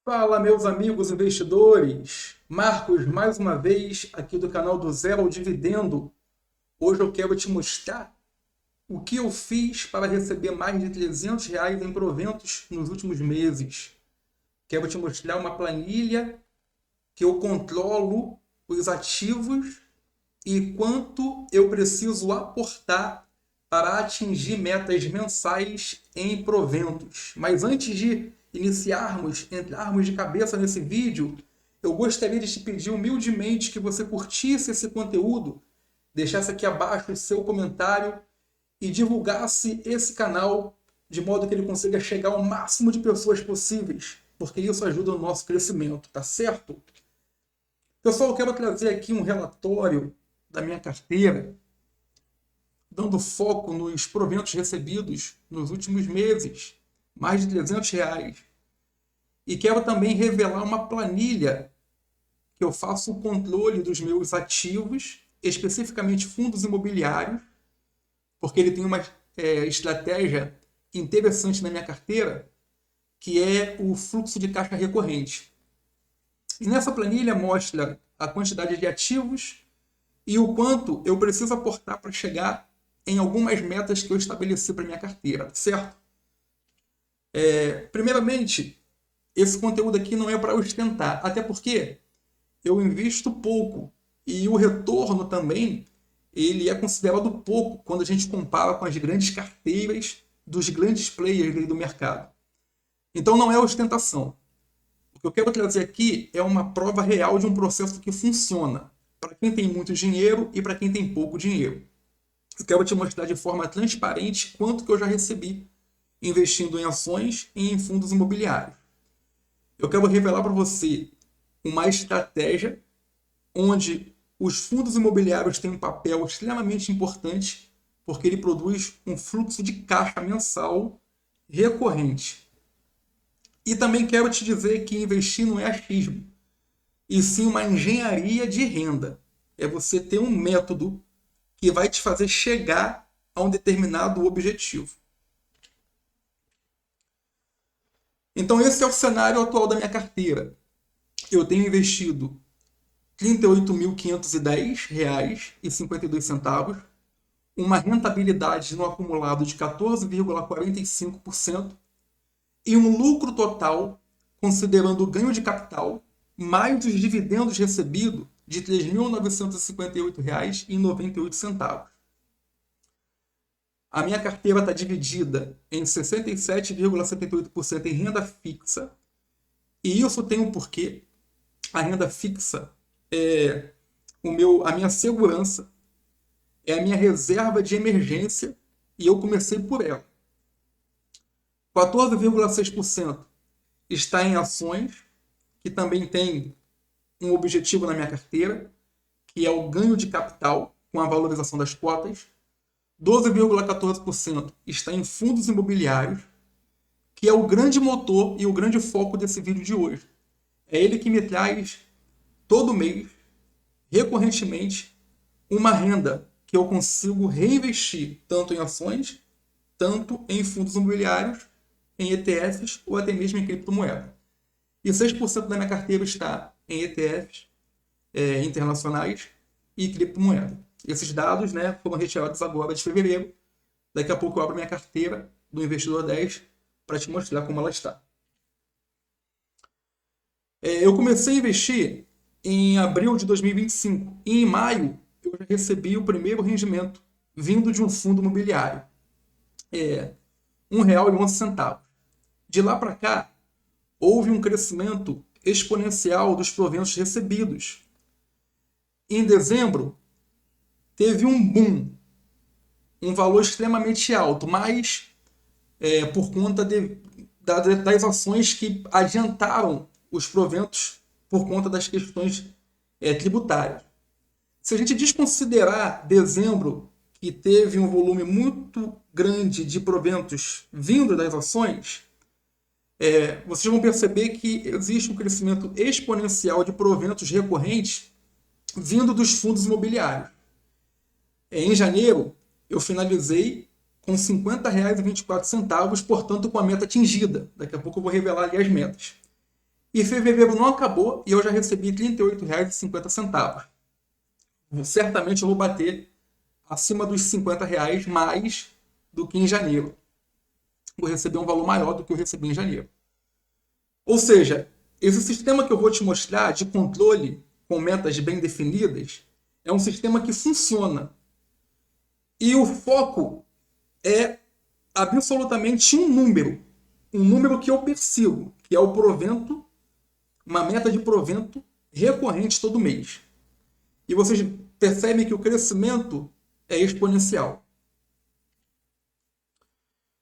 Fala, meus amigos investidores! Marcos, mais uma vez, aqui do canal do Zero ao Dividendo. Hoje eu quero te mostrar o que eu fiz para receber mais de R$ 300 em proventos nos últimos meses. Quero te mostrar uma planilha que eu controlo os ativos e quanto eu preciso aportar para atingir metas mensais em proventos. Mas antes de entrarmos de cabeça nesse vídeo, eu gostaria de te pedir humildemente que você curtisse esse conteúdo, deixasse aqui abaixo o seu comentário e divulgasse esse canal de modo que ele consiga chegar ao máximo de pessoas possíveis, porque isso ajuda no nosso crescimento, tá certo? Pessoal, eu quero trazer aqui um relatório da minha carteira, dando foco nos proventos recebidos nos últimos meses, mais de R$ 300. E quero também revelar uma planilha que eu faço o controle dos meus ativos, especificamente fundos imobiliários, porque ele tem uma estratégia interessante na minha carteira, que é o fluxo de caixa recorrente. E nessa planilha mostra a quantidade de ativos e o quanto eu preciso aportar para chegar em algumas metas que eu estabeleci para minha carteira, certo? Primeiramente, esse conteúdo aqui não é para ostentar, até porque eu invisto pouco e o retorno também ele é considerado pouco quando a gente compara com as grandes carteiras dos grandes players do mercado. Então não é ostentação. O que eu quero trazer aqui é uma prova real de um processo que funciona para quem tem muito dinheiro e para quem tem pouco dinheiro. Eu quero te mostrar de forma transparente quanto que eu já recebi investindo em ações e em fundos imobiliários. Eu quero revelar para você uma estratégia onde os fundos imobiliários têm um papel extremamente importante porque ele produz um fluxo de caixa mensal recorrente. E também quero te dizer que investir não é achismo, e sim uma engenharia de renda. É você ter um método que vai te fazer chegar a um determinado objetivo. Então esse é o cenário atual da minha carteira. Eu tenho investido R$ 38.510,52, uma rentabilidade no acumulado de 14,45% e um lucro total, considerando o ganho de capital, mais os dividendos recebidos, de R$ 3.958,98. A minha carteira está dividida em 67,78% em renda fixa, e isso tem um porquê. A renda fixa é a minha segurança, é a minha reserva de emergência, e eu comecei por ela. 14,6% está em ações, que também tem um objetivo na minha carteira, que é o ganho de capital com a valorização das cotas. 12,14% está em fundos imobiliários, que é o grande motor e o grande foco desse vídeo de hoje. É ele que me traz todo mês, recorrentemente, uma renda que eu consigo reinvestir tanto em ações, tanto em fundos imobiliários, em ETFs ou até mesmo em criptomoeda. E 6% da minha carteira está em ETFs internacionais e criptomoeda. Esses dados, foram retirados agora de fevereiro. Daqui a pouco eu abro minha carteira do Investidor 10 para te mostrar como ela está. Eu comecei a investir em abril de 2025 e em maio eu já recebi o primeiro rendimento vindo de um fundo imobiliário. R$ 1,11. De lá para cá, houve um crescimento exponencial dos proventos recebidos. Em dezembro, teve um boom, um valor extremamente alto, mas por conta das ações que adiantaram os proventos por conta das questões tributárias. Se a gente desconsiderar dezembro, que teve um volume muito grande de proventos vindo das ações, vocês vão perceber que existe um crescimento exponencial de proventos recorrentes vindo dos fundos imobiliários. Em janeiro, eu finalizei com R$ 50,24, portanto, com a meta atingida. Daqui a pouco eu vou revelar ali as metas. E fevereiro não acabou e eu já recebi R$ 38,50. Certamente eu vou bater acima dos R$ 50 mais do que em janeiro. Vou receber um valor maior do que eu recebi em janeiro. Ou seja, esse sistema que eu vou te mostrar de controle com metas bem definidas é um sistema que funciona. E o foco é absolutamente um número que eu persigo, que é o provento, uma meta de provento recorrente todo mês. E vocês percebem que o crescimento é exponencial.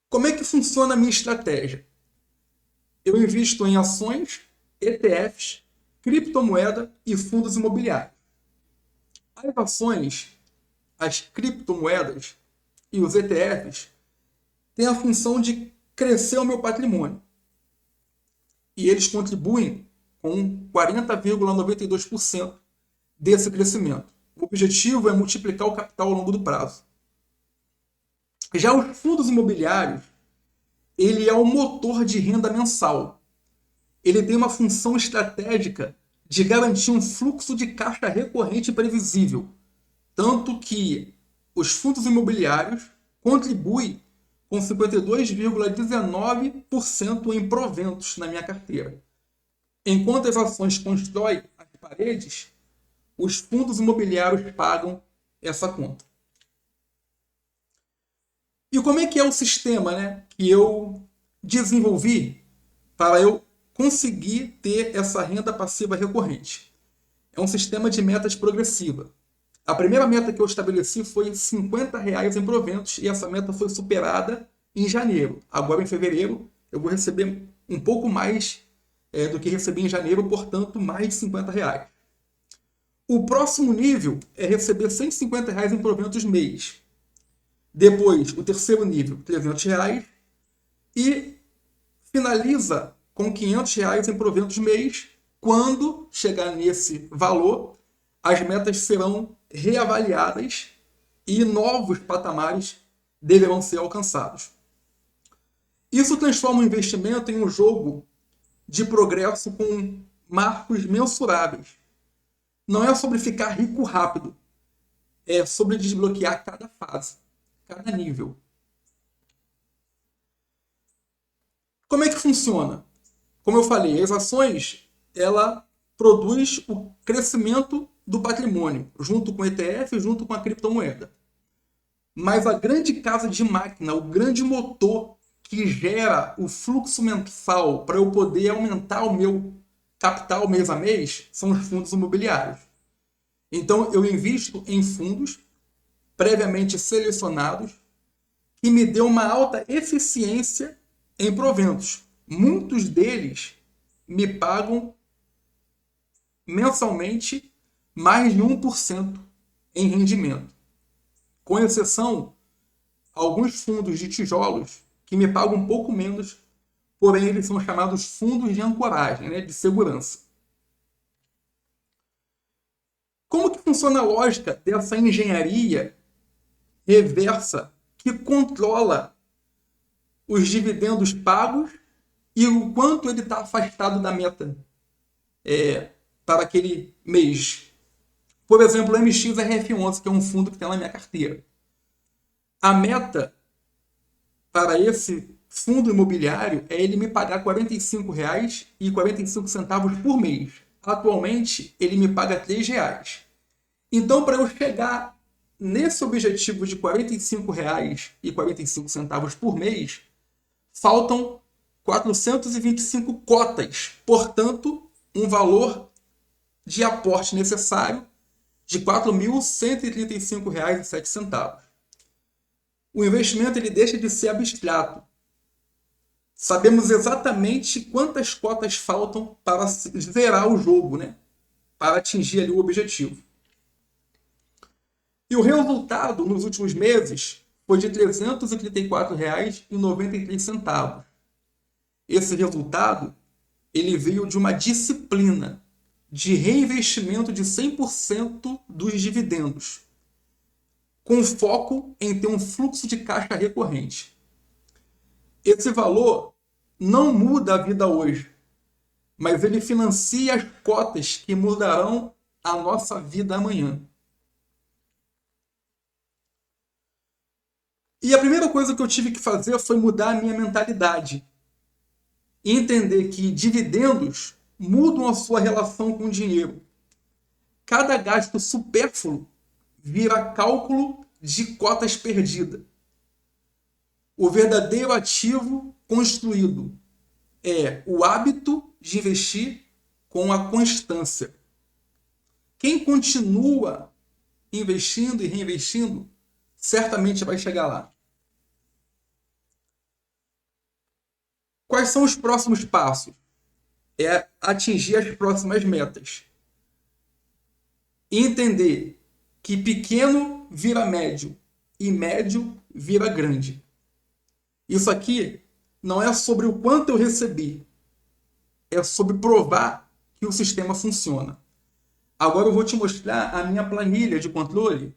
Como é que funciona a minha estratégia? Eu invisto em ações, ETFs, criptomoeda e fundos imobiliários. As ações, as criptomoedas e os ETFs têm a função de crescer o meu patrimônio. E eles contribuem com 40,92% desse crescimento. O objetivo é multiplicar o capital ao longo do prazo. Já os fundos imobiliários, ele é o motor de renda mensal. Ele tem uma função estratégica de garantir um fluxo de caixa recorrente e previsível. Tanto que os fundos imobiliários contribuem com 52,19% em proventos na minha carteira. Enquanto as ações constroem as paredes, os fundos imobiliários pagam essa conta. E como é que é o sistema, né, que eu desenvolvi para eu conseguir ter essa renda passiva recorrente? É um sistema de metas progressiva. A primeira meta que eu estabeleci foi R$ 50 em proventos e essa meta foi superada em janeiro. Agora, em fevereiro, eu vou receber um pouco mais do que recebi em janeiro, portanto, mais de R$ 50. O próximo nível é receber R$ 150 em proventos mês. Depois, o terceiro nível, R$ 300. E finaliza com R$ 500 em proventos mês. Quando chegar nesse valor, as metas serão reavaliadas e novos patamares deverão ser alcançados. Isso transforma o investimento em um jogo de progresso com marcos mensuráveis. Não é sobre ficar rico rápido, é sobre desbloquear cada fase, cada nível. Como é que funciona? Como eu falei, as ações, ela produz o crescimento do patrimônio, junto com o ETF, junto com a criptomoeda. Mas a grande casa de máquina, o grande motor que gera o fluxo mensal para eu poder aumentar o meu capital mês a mês, são os fundos imobiliários. Então, eu invisto em fundos previamente selecionados que me dão uma alta eficiência em proventos. Muitos deles me pagam mensalmente mais de 1% em rendimento. Com exceção, alguns fundos de tijolos que me pagam um pouco menos, porém eles são chamados fundos de ancoragem, né, de segurança. Como que funciona a lógica dessa engenharia reversa que controla os dividendos pagos e o quanto ele está afastado da meta para aquele mês? Por exemplo, o MXRF11, que é um fundo que tem na minha carteira. A meta para esse fundo imobiliário é ele me pagar R$ 45,45 por mês. Atualmente, ele me paga R$ 3. Então, para eu chegar nesse objetivo de R$ 45,45 por mês, faltam 425 cotas. Portanto, um valor de aporte necessário de R$ 4.135,07. O investimento ele deixa de ser abstrato. Sabemos exatamente quantas cotas faltam para zerar o jogo, né? Para atingir ali o objetivo. E o resultado nos últimos meses foi de R$ 334,93. Esse resultado ele veio de uma disciplina de reinvestimento de 100% dos dividendos, com foco em ter um fluxo de caixa recorrente. Esse valor não muda a vida hoje, mas ele financia as cotas que mudarão a nossa vida amanhã. E a primeira coisa que eu tive que fazer foi mudar a minha mentalidade. E entender que dividendos mudam a sua relação com o dinheiro. Cada gasto supérfluo vira cálculo de cotas perdidas. O verdadeiro ativo construído é o hábito de investir com a constância. Quem continua investindo e reinvestindo, certamente vai chegar lá. Quais são os próximos passos? É atingir as próximas metas. E entender que pequeno vira médio e médio vira grande. Isso aqui não é sobre o quanto eu recebi, é sobre provar que o sistema funciona. Agora eu vou te mostrar a minha planilha de controle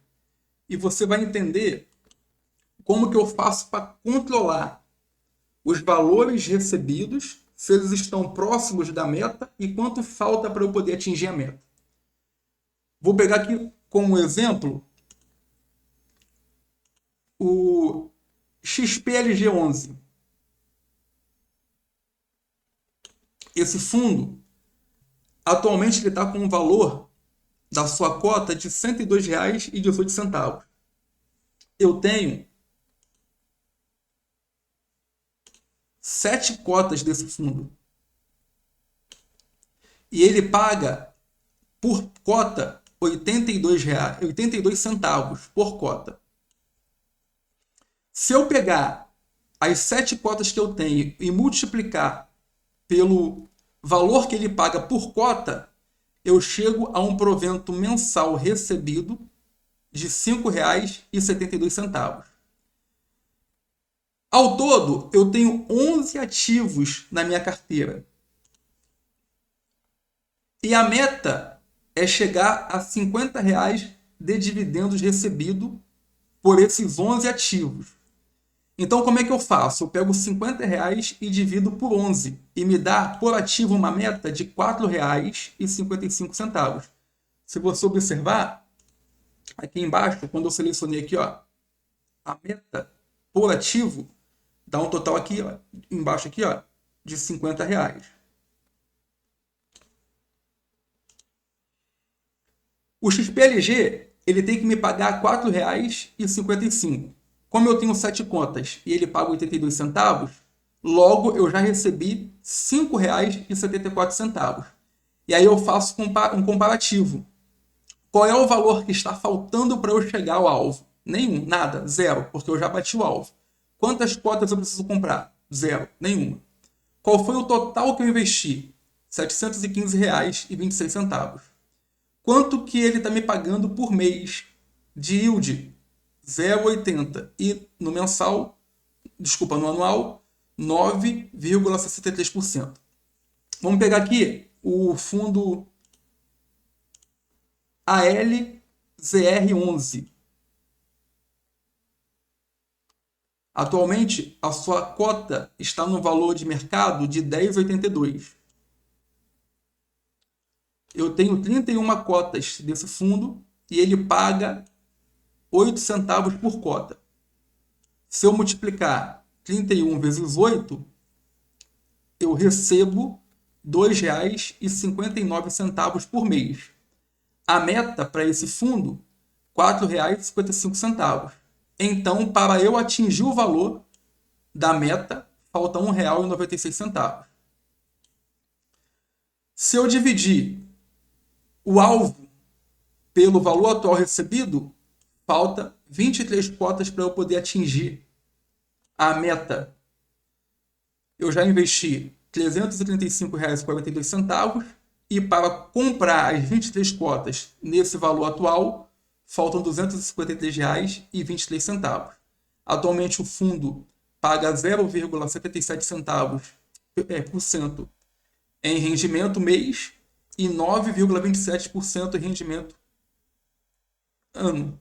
e você vai entender como que eu faço para controlar os valores recebidos, se eles estão próximos da meta e quanto falta para eu poder atingir a meta. Vou pegar aqui como exemplo o XPLG11. Esse fundo, atualmente ele está com um valor da sua cota de R$ 102,18. Eu tenho 7 cotas desse fundo. E ele paga por cota R$ 82 centavos por cota. Se eu pegar as 7 cotas que eu tenho e multiplicar pelo valor que ele paga por cota, eu chego a um provento mensal recebido de R$ 5,72. Ao todo, eu tenho 11 ativos na minha carteira. E a meta é chegar a R$ 50 de dividendos recebidos por esses 11 ativos. Então, como é que eu faço? Eu pego R$ 50 e divido por 11 e me dá por ativo uma meta de R$ 4,55. Se você observar, aqui embaixo, quando eu selecionei aqui, ó, a meta por ativo, dá um total aqui, ó, embaixo aqui, ó, de R$ 50. O XPLG, ele tem que me pagar R$ 4,55. Como eu tenho 7 contas e ele paga 82 centavos, logo eu já recebi R$ 5,74. E aí eu faço um comparativo. Qual é o valor que está faltando para eu chegar ao alvo? Nenhum, nada, zero, porque eu já bati o alvo. Quantas cotas eu preciso comprar? Zero, nenhuma. Qual foi o total que eu investi? R$ 715,26. Quanto que ele está me pagando por mês de yield? 0,80. E no mensal, no anual, 9,63%. Vamos pegar aqui o fundo ALZR11. Atualmente, a sua cota está no valor de mercado de 10,82. Eu tenho 31 cotas desse fundo e ele paga 8 centavos por cota. Se eu multiplicar 31 vezes 8, eu recebo R$ 2,59 por mês. A meta para esse fundo, R$ 4,55. Então, para eu atingir o valor da meta, falta R$ 1,96. Se eu dividir o alvo pelo valor atual recebido, falta 23 cotas para eu poder atingir a meta. Eu já investi R$ 335,42 e para comprar as 23 cotas nesse valor atual, faltam R$ 253,23. Atualmente o fundo paga 0,77 centavos por cento em rendimento mês e 9,27% em rendimento ano.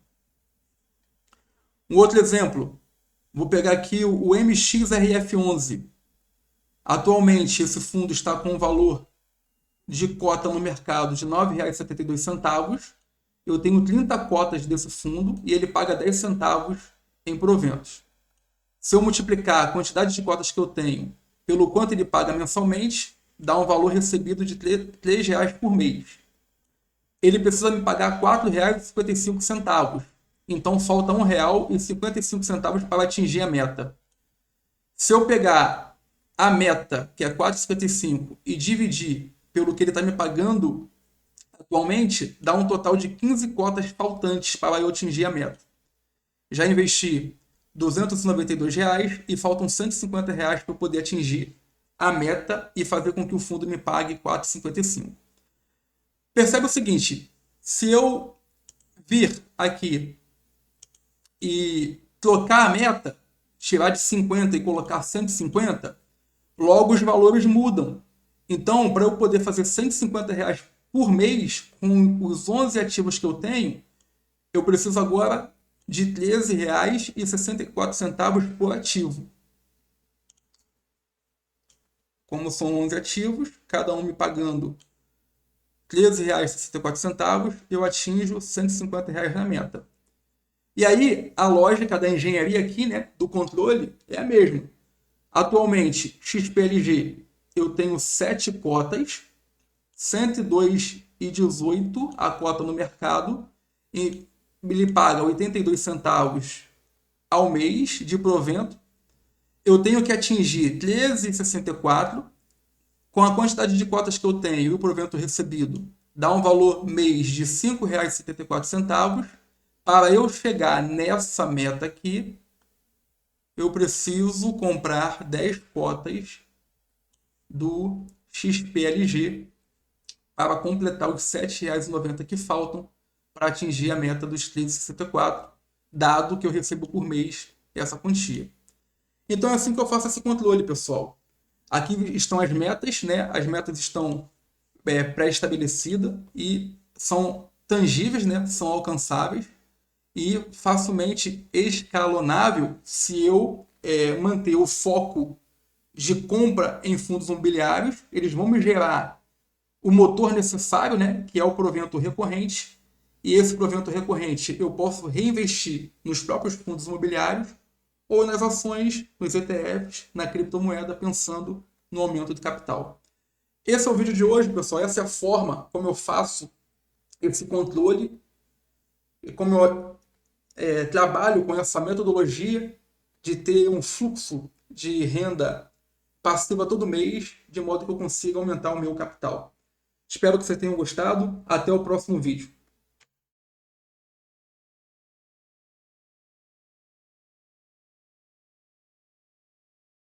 Um outro exemplo, vou pegar aqui o MXRF11. Atualmente esse fundo está com um valor de cota no mercado de R$ 9,72. Eu tenho 30 cotas desse fundo e ele paga 10 centavos em proventos. Se eu multiplicar a quantidade de cotas que eu tenho pelo quanto ele paga mensalmente, dá um valor recebido de R$ 3 por mês. Ele precisa me pagar R$ 4,55. Então falta R$ 1,55 para atingir a meta. Se eu pegar a meta, que é 4,55, e dividir pelo que ele está me pagando atualmente, dá um total de 15 cotas faltantes para eu atingir a meta. Já investi R$ 292 e faltam R$ 150 para eu poder atingir a meta e fazer com que o fundo me pague R$ 4,55. Percebe o seguinte, se eu vir aqui e trocar a meta, tirar de 50 e colocar 150, logo os valores mudam. Então, para eu poder fazer R$ 150 por mês com os 11 ativos que eu tenho, eu preciso agora de R$ 13,64 por ativo. Como são 11 ativos, cada um me pagando R$ 13,64, eu atinjo R$ 150 na meta. E aí, a lógica da engenharia aqui, né, do controle, é a mesma. Atualmente, XPLG, eu tenho 7 cotas, 102,18 a cota no mercado, e ele paga 82 centavos ao mês de provento. Eu tenho que atingir 13,64, com a quantidade de cotas que eu tenho e o provento recebido, dá um valor mês de R$ 5,74. Para eu chegar nessa meta aqui, eu preciso comprar 10 cotas do XPLG para completar os R$ 7,90 que faltam para atingir a meta dos 13,64, dado que eu recebo por mês essa quantia. Então é assim que eu faço esse controle, pessoal. Aqui estão as metas, né? As metas estão pré-estabelecidas e são tangíveis, né? São alcançáveis e facilmente escalonável se eu manter o foco de compra em fundos imobiliários. Eles vão me gerar o motor necessário, né, que é o provento recorrente, e esse provento recorrente eu posso reinvestir nos próprios fundos imobiliários ou nas ações, nos ETFs, na criptomoeda, pensando no aumento de capital. Esse é o vídeo de hoje, pessoal. Essa é a forma como eu faço esse controle e como eu trabalho com essa metodologia de ter um fluxo de renda passiva todo mês, de modo que eu consiga aumentar o meu capital. Espero que vocês tenham gostado. Até o próximo vídeo.